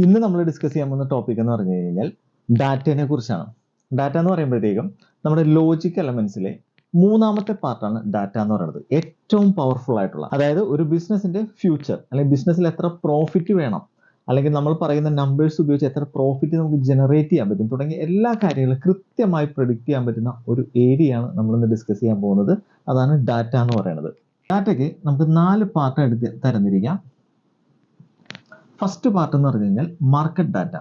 ഇന്ന് നമ്മൾ ഡിസ്കസ് ചെയ്യാൻ പോകുന്ന ടോപ്പിക് എന്ന് പറഞ്ഞു കഴിഞ്ഞാൽ ഡാറ്റയെ കുറിച്ചാണ്. ഡാറ്റ എന്ന് പറയുമ്പോഴത്തേക്കും നമ്മുടെ ലോജിക് എലമെന്റ്സിലെ മൂന്നാമത്തെ പാർട്ടാണ് ഡാറ്റ എന്ന് പറയുന്നത്. ഏറ്റവും പവർഫുൾ ആയിട്ടുള്ള, അതായത് ഒരു ബിസിനസിന്റെ ഫ്യൂച്ചർ അല്ലെങ്കിൽ ബിസിനസ്സിൽ എത്ര പ്രോഫിറ്റ് വേണം, അല്ലെങ്കിൽ നമ്മൾ പറയുന്ന നമ്പേഴ്സ് ഉപയോഗിച്ച് എത്ര പ്രോഫിറ്റ് നമുക്ക് ജനറേറ്റ് ചെയ്യാൻ പറ്റും തുടങ്ങിയ എല്ലാ കാര്യങ്ങളും കൃത്യമായി പ്രെഡിക്റ്റ് ചെയ്യാൻ പറ്റുന്ന ഒരു ഏരിയയാണ് നമ്മൾ ഇന്ന് ഡിസ്കസ് ചെയ്യാൻ പോകുന്നത്. അതാണ് ഡാറ്റ എന്ന് പറയുന്നത്. ഡാറ്റയ്ക്ക് നമുക്ക് 4 പാർട്ട് എടുത്ത് തരംതിരിക്കാം. ഫസ്റ്റ് പാർട്ട് എന്ന് പറഞ്ഞു കഴിഞ്ഞാൽ മാർക്കറ്റ് ഡാറ്റ,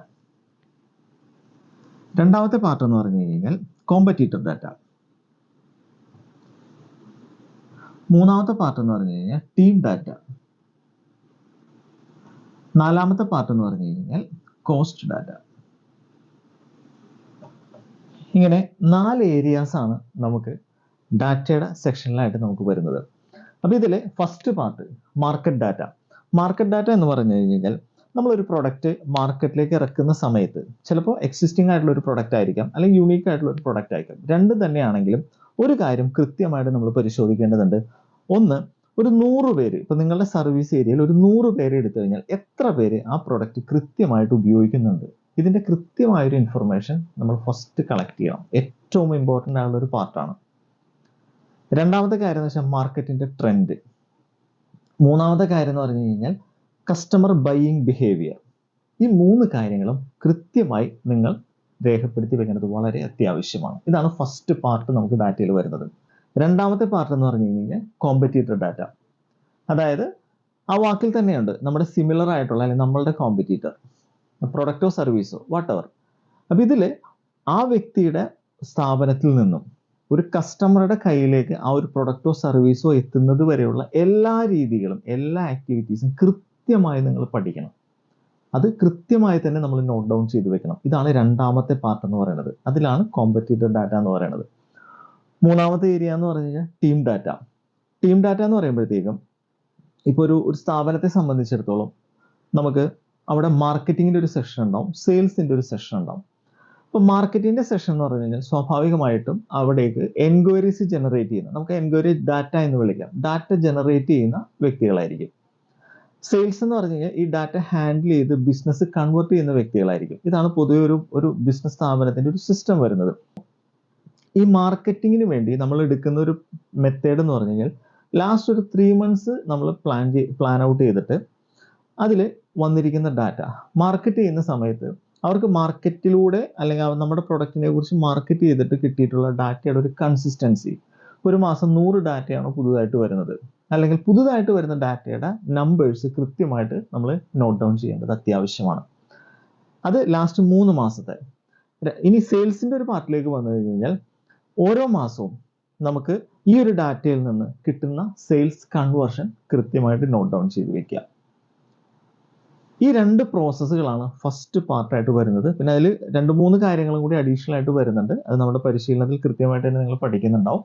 രണ്ടാമത്തെ പാർട്ട് എന്ന് പറഞ്ഞു കഴിഞ്ഞാൽ കോമ്പറ്റീറ്റർ ഡാറ്റ, മൂന്നാമത്തെ പാർട്ട് എന്ന് പറഞ്ഞു കഴിഞ്ഞാൽ ടീം ഡാറ്റ, നാലാമത്തെ പാർട്ട് എന്ന് പറഞ്ഞു കഴിഞ്ഞാൽ കോസ്റ്റ് ഡാറ്റ. ഇങ്ങനെ 4 ഏരിയാസ് ആണ് നമുക്ക് ഡാറ്റയുടെ സെക്ഷനിലായിട്ട് നമുക്ക് വരുന്നത്. അപ്പൊ ഇതിലെ first part market data. Market data എന്ന് പറഞ്ഞു കഴിഞ്ഞാൽ നമ്മളൊരു പ്രൊഡക്റ്റ് മാർക്കറ്റിലേക്ക് ഇറക്കുന്ന സമയത്ത് ചിലപ്പോൾ എക്സിസ്റ്റിംഗ് ആയിട്ടുള്ള ഒരു പ്രൊഡക്റ്റ് ആയിരിക്കാം, അല്ലെങ്കിൽ യൂണീക്ക് ആയിട്ടുള്ള ഒരു പ്രൊഡക്റ്റ് ആയിരിക്കാം. രണ്ടും തന്നെയാണെങ്കിലും ഒരു കാര്യം കൃത്യമായിട്ട് നമ്മൾ പരിശോധിക്കേണ്ടതുണ്ട്. ഒന്ന്, ഒരു 100 പേര്, ഇപ്പൊ നിങ്ങളുടെ സർവീസ് ഏരിയയിൽ ഒരു 100 പേര് എടുത്തു കഴിഞ്ഞാൽ എത്ര പേര് ആ പ്രൊഡക്റ്റ് കൃത്യമായിട്ട് ഉപയോഗിക്കുന്നുണ്ട്? ഇതിന്റെ കൃത്യമായൊരു ഇൻഫർമേഷൻ നമ്മൾ ഫസ്റ്റ് കളക്ട് ചെയ്യണം. ഏറ്റവും ഇമ്പോർട്ടൻ്റ് ആയിട്ടുള്ള ഒരു പാർട്ടാണ്. രണ്ടാമത്തെ കാര്യം എന്ന് വെച്ചാൽ മാർക്കറ്റിന്റെ ട്രെൻഡ്. മൂന്നാമത്തെ കാര്യം എന്ന് പറഞ്ഞു കഴിഞ്ഞാൽ കസ്റ്റമർ ബൈയിങ് ബിഹേവിയർ. ഈ 3 കാര്യങ്ങളും കൃത്യമായി നിങ്ങൾ രേഖപ്പെടുത്തി വെക്കുന്നത് വളരെ അത്യാവശ്യമാണ്. ഇതാണ് ഫസ്റ്റ് പാർട്ട് നമുക്ക് ഡാറ്റയിൽ വരുന്നത്. രണ്ടാമത്തെ പാർട്ട് എന്ന് പറഞ്ഞു കഴിഞ്ഞാൽ കോമ്പറ്റീറ്റർ ഡാറ്റ. അതായത് ആ വാക്കിൽ തന്നെയുണ്ട് നമ്മുടെ സിമിലർ ആയിട്ടുള്ള അല്ലെങ്കിൽ നമ്മളുടെ കോമ്പറ്റീറ്റർ, പ്രൊഡക്റ്റോ സർവീസോ വാട്ടെവർ. അപ്പൊ ഇതിൽ ആ വ്യക്തിയുടെ സ്ഥാപനത്തിൽ നിന്നും ഒരു കസ്റ്റമറുടെ കയ്യിലേക്ക് ആ ഒരു പ്രൊഡക്റ്റോ സർവീസോ എത്തുന്നത് വരെയുള്ള എല്ലാ രീതികളും എല്ലാ ആക്ടിവിറ്റീസും കൃത്യമായി നിങ്ങൾ പഠിക്കണം. അത് കൃത്യമായി തന്നെ നമ്മൾ നോട്ട് ഡൗൺ ചെയ്ത് വെക്കണം. ഇതാണ് രണ്ടാമത്തെ പാർട്ട് എന്ന് പറയുന്നത്. അതിലാണ് കോമ്പറ്റീറ്റർ ഡാറ്റ എന്ന് പറയുന്നത്. മൂന്നാമത്തെ ഏരിയ എന്ന് പറഞ്ഞു കഴിഞ്ഞാൽ ടീം ഡാറ്റ. ടീം ഡാറ്റ എന്ന് പറയുമ്പോഴത്തേക്കും ഇപ്പോൾ ഒരു സ്ഥാപനത്തെ സംബന്ധിച്ചിടത്തോളം നമുക്ക് അവിടെ മാർക്കറ്റിങ്ങിന്റെ ഒരു സെഷൻ ഉണ്ടാവും, സെയിൽസിന്റെ ഒരു സെഷൻ ഉണ്ടാവും. അപ്പോൾ മാർക്കറ്റിംഗിന്റെ സെഷൻ എന്ന് പറഞ്ഞു കഴിഞ്ഞാൽ സ്വാഭാവികമായിട്ടും അവിടേക്ക് എൻക്വയറീസ് ജനറേറ്റ് ചെയ്യുന്ന, നമുക്ക് എൻക്വയറി ഡാറ്റ എന്ന് വിളിക്കാം, ഡാറ്റ ജനറേറ്റ് ചെയ്യുന്ന വ്യക്തികളായിരിക്കും. സെയിൽസ് എന്ന് പറഞ്ഞു കഴിഞ്ഞാൽ ഈ ഡാറ്റ ഹാൻഡിൽ ചെയ്ത് ബിസിനസ് കൺവേർട്ട് ചെയ്യുന്ന വ്യക്തികളായിരിക്കും. ഇതാണ് പൊതുവെ ഒരു ബിസിനസ് സ്ഥാപനത്തിന്റെ ഒരു സിസ്റ്റം വരുന്നത്. ഈ മാർക്കറ്റിങ്ങിന് വേണ്ടി നമ്മൾ എടുക്കുന്ന ഒരു മെത്തേഡ് എന്ന് പറഞ്ഞു കഴിഞ്ഞാൽ ലാസ്റ്റ് ഒരു 3 months നമ്മൾ പ്ലാൻ ഔട്ട് ചെയ്തിട്ട് അതിൽ വന്നിരിക്കുന്ന ഡാറ്റ മാർക്കറ്റ് ചെയ്യുന്ന സമയത്ത് അവർക്ക് മാർക്കറ്റിലൂടെ അല്ലെങ്കിൽ നമ്മുടെ പ്രൊഡക്റ്റിനെ കുറിച്ച് മാർക്കറ്റ് ചെയ്തിട്ട് കിട്ടിയിട്ടുള്ള ഡാറ്റയുടെ ഒരു കൺസിസ്റ്റൻസി, ഒരു മാസം 100 ഡാറ്റയാണോ പുതുതായിട്ട് വരുന്നത്, അല്ലെങ്കിൽ പുതുതായിട്ട് വരുന്ന ഡാറ്റയുടെ നമ്പേഴ്സ് കൃത്യമായിട്ട് നമ്മൾ നോട്ട് ഡൗൺ ചെയ്യേണ്ടത് അത്യാവശ്യമാണ്. അത് ലാസ്റ്റ് 3 മാസത്തെ. ഇനി സെയിൽസിന്റെ ഒരു പാർട്ടിലേക്ക് വന്നു കഴിഞ്ഞാൽ ഓരോ മാസവും നമുക്ക് ഈ ഒരു ഡാറ്റയിൽ നിന്ന് കിട്ടുന്ന സെയിൽസ് കൺവേർഷൻ കൃത്യമായിട്ട് നോട്ട് ഡൗൺ ചെയ്ത് വെക്കുക. ഈ 2 പ്രോസസ്സുകളാണ് ഫസ്റ്റ് പാർട്ടായിട്ട് വരുന്നത്. പിന്നെ അതിൽ 2-3 കാര്യങ്ങളും കൂടി അഡീഷണൽ ആയിട്ട് വരുന്നുണ്ട്. അത് നമ്മുടെ പരിശീലനത്തിൽ കൃത്യമായിട്ട് തന്നെ നിങ്ങൾ പഠിക്കുന്നുണ്ടാവും.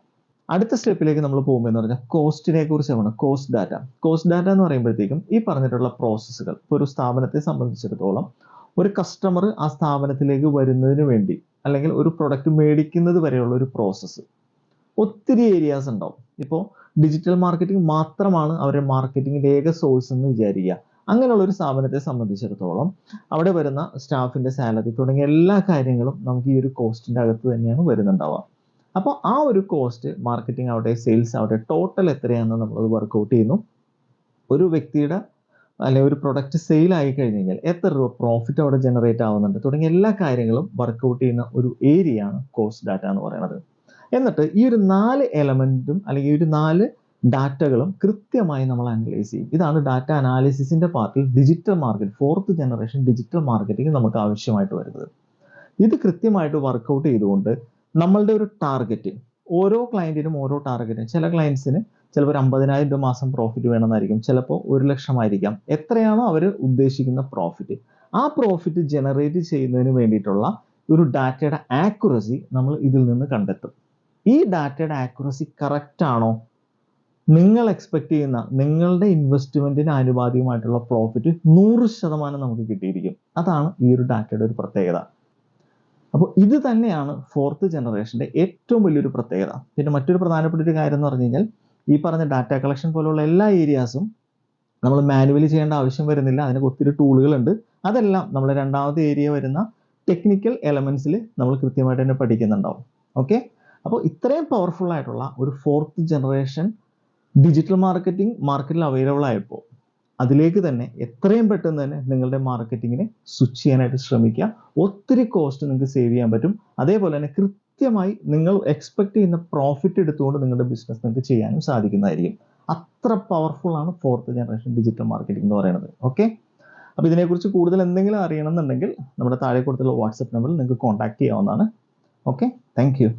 അടുത്ത സ്റ്റെപ്പിലേക്ക് നമ്മൾ പോകുമ്പോൾ എന്ന് പറഞ്ഞാൽ കോസ്റ്റിനെ കുറിച്ചാണ്. Cost data. കോസ്റ്റ് ഡാറ്റ എന്ന് പറയുമ്പോഴത്തേക്കും ഈ പറഞ്ഞിട്ടുള്ള പ്രോസസ്സുകൾ, ഇപ്പോൾ ഒരു സ്ഥാപനത്തെ സംബന്ധിച്ചിടത്തോളം ഒരു കസ്റ്റമർ ആ സ്ഥാപനത്തിലേക്ക് വരുന്നതിന് വേണ്ടി അല്ലെങ്കിൽ ഒരു പ്രൊഡക്റ്റ് മേടിക്കുന്നത് വരെയുള്ള ഒരു പ്രോസസ്സ്, ഒത്തിരി ഏരിയാസ് ഉണ്ടാവും. ഇപ്പോൾ ഡിജിറ്റൽ മാർക്കറ്റിംഗ് മാത്രമാണ് അവരുടെ മാർക്കറ്റിംഗിന്റെ ഏക സോഴ്സ് എന്ന് വിചാരിക്കുക. അങ്ങനെയുള്ള ഒരു സ്ഥാപനത്തെ സംബന്ധിച്ചിടത്തോളം അവിടെ വരുന്ന സ്റ്റാഫിന്റെ സാലറി തുടങ്ങിയ എല്ലാ കാര്യങ്ങളും നമുക്ക് ഈ ഒരു കോസ്റ്റിന്റെ അകത്ത് തന്നെയാണ് വരുന്നുണ്ടാവുക. അപ്പോൾ ആ ഒരു കോസ്റ്റ്, മാർക്കറ്റിംഗ് ആവട്ടെ സെയിൽസ് ആവട്ടെ, ടോട്ടൽ എത്രയാണെന്ന് നമ്മളത് വർക്ക്ഔട്ട് ചെയ്യുന്നു. ഒരു വ്യക്തിയുടെ അല്ലെങ്കിൽ ഒരു പ്രൊഡക്റ്റ് സെയിൽ ആയി കഴിഞ്ഞ് കഴിഞ്ഞാൽ എത്ര രൂപ പ്രോഫിറ്റ് അവിടെ ജനറേറ്റ് ആവുന്നുണ്ട് തുടങ്ങിയ എല്ലാ കാര്യങ്ങളും വർക്ക്ഔട്ട് ചെയ്യുന്ന ഒരു ഏരിയയാണ് കോസ്റ്റ് ഡാറ്റ എന്ന് പറയുന്നത്. എന്നിട്ട് ഈ ഒരു 4 എലമെന്റും അല്ലെങ്കിൽ ഈ ഒരു 4 ഡാറ്റകളും കൃത്യമായി നമ്മൾ അനലൈസ് ചെയ്യും. ഇതാണ് ഡാറ്റ അനാലിസിസിന്റെ പാർട്ടിൽ digital market, 4th generation digital marketing നമുക്ക് ആവശ്യമായിട്ട് വരുന്നത്. ഇത് കൃത്യമായിട്ട് വർക്ക്ഔട്ട് ചെയ്തുകൊണ്ട് നമ്മളുടെ ഒരു ടാർഗറ്റ്, ഓരോ ക്ലയന്റിനും ഓരോ ടാർഗറ്റ്, ചില ക്ലയൻസിന് ചിലപ്പോൾ 50,000 രൂപ മാസം പ്രോഫിറ്റ് വേണമെന്നായിരിക്കും, ചിലപ്പോൾ 1,00,000 ആയിരിക്കാം. എത്രയാണോ അവർ ഉദ്ദേശിക്കുന്ന പ്രോഫിറ്റ്, ആ പ്രോഫിറ്റ് ജനറേറ്റ് ചെയ്യുന്നതിന് വേണ്ടിയിട്ടുള്ള ഒരു ഡാറ്റയുടെ ആക്യുറസി നമ്മൾ ഇതിൽ നിന്ന് കണ്ടെത്തും. ഈ ഡാറ്റയുടെ ആക്യുറസി കറക്റ്റ് ആണോ, നിങ്ങൾ എക്സ്പെക്ട് ചെയ്യുന്ന നിങ്ങളുടെ ഇൻവെസ്റ്റ്മെന്റിന് ആനുപാതികമായിട്ടുള്ള പ്രോഫിറ്റ് 100% നമുക്ക് കിട്ടിയിരിക്കും. അതാണ് ഈ ഒരു ഡാറ്റയുടെ ഒരു പ്രത്യേകത. അപ്പോൾ ഇത് തന്നെയാണ് 4th ജനറേഷന്റെ ഏറ്റവും വലിയൊരു പ്രത്യേകത. പിന്നെ മറ്റൊരു പ്രധാനപ്പെട്ട ഒരു കാര്യം എന്ന് പറഞ്ഞു കഴിഞ്ഞാൽ ഈ പറഞ്ഞ ഡാറ്റ കളക്ഷൻ പോലുള്ള എല്ലാ ഏരിയാസും നമ്മൾ മാനുവലി ചെയ്യേണ്ട ആവശ്യം വരുന്നില്ല. അതിനൊക്കെ ഒത്തിരി ടൂളുകളുണ്ട്. അതെല്ലാം നമ്മൾ രണ്ടാമത്തെ ഏരിയ വരുന്ന ടെക്നിക്കൽ എലമെന്റ്സിൽ നമ്മൾ കൃത്യമായിട്ട് തന്നെ പഠിക്കുന്നുണ്ടാവും. ഓക്കെ, അപ്പോൾ ഇത്രയും പവർഫുൾ ആയിട്ടുള്ള ഒരു 4th ജനറേഷൻ ഡിജിറ്റൽ മാർക്കറ്റിംഗ് മാർക്കറ്റിൽ അവൈലബിൾ ആയപ്പോൾ അതിലേക്ക് തന്നെ എത്രയും പെട്ടെന്ന് തന്നെ നിങ്ങളുടെ മാർക്കറ്റിങ്ങിനെ സ്വിച്ച് ചെയ്യാനായിട്ട് ശ്രമിക്കുക. ഒത്തിരി കോസ്റ്റ് നിങ്ങൾക്ക് സേവ് ചെയ്യാൻ പറ്റും. അതേപോലെ തന്നെ കൃത്യമായി നിങ്ങൾ എക്സ്പെക്ട് ചെയ്യുന്ന പ്രോഫിറ്റ് എടുത്തുകൊണ്ട് നിങ്ങളുടെ ബിസിനസ് നിങ്ങൾക്ക് ചെയ്യാനും സാധിക്കുന്നതായിരിക്കും. അത്ര പവർഫുൾ ആണ് 4th ജനറേഷൻ ഡിജിറ്റൽ മാർക്കറ്റിംഗ് എന്ന് പറയുന്നത്. ഓക്കെ, അപ്പോൾ ഇതിനെക്കുറിച്ച് കൂടുതൽ എന്തെങ്കിലും അറിയണമെന്നുണ്ടെങ്കിൽ നമ്മുടെ താഴെ കൊടുത്തുള്ള വാട്സപ്പ് നമ്പറിൽ നിങ്ങൾക്ക് കോൺടാക്ട് ചെയ്യാവുന്നതാണ്. Okay, thank you.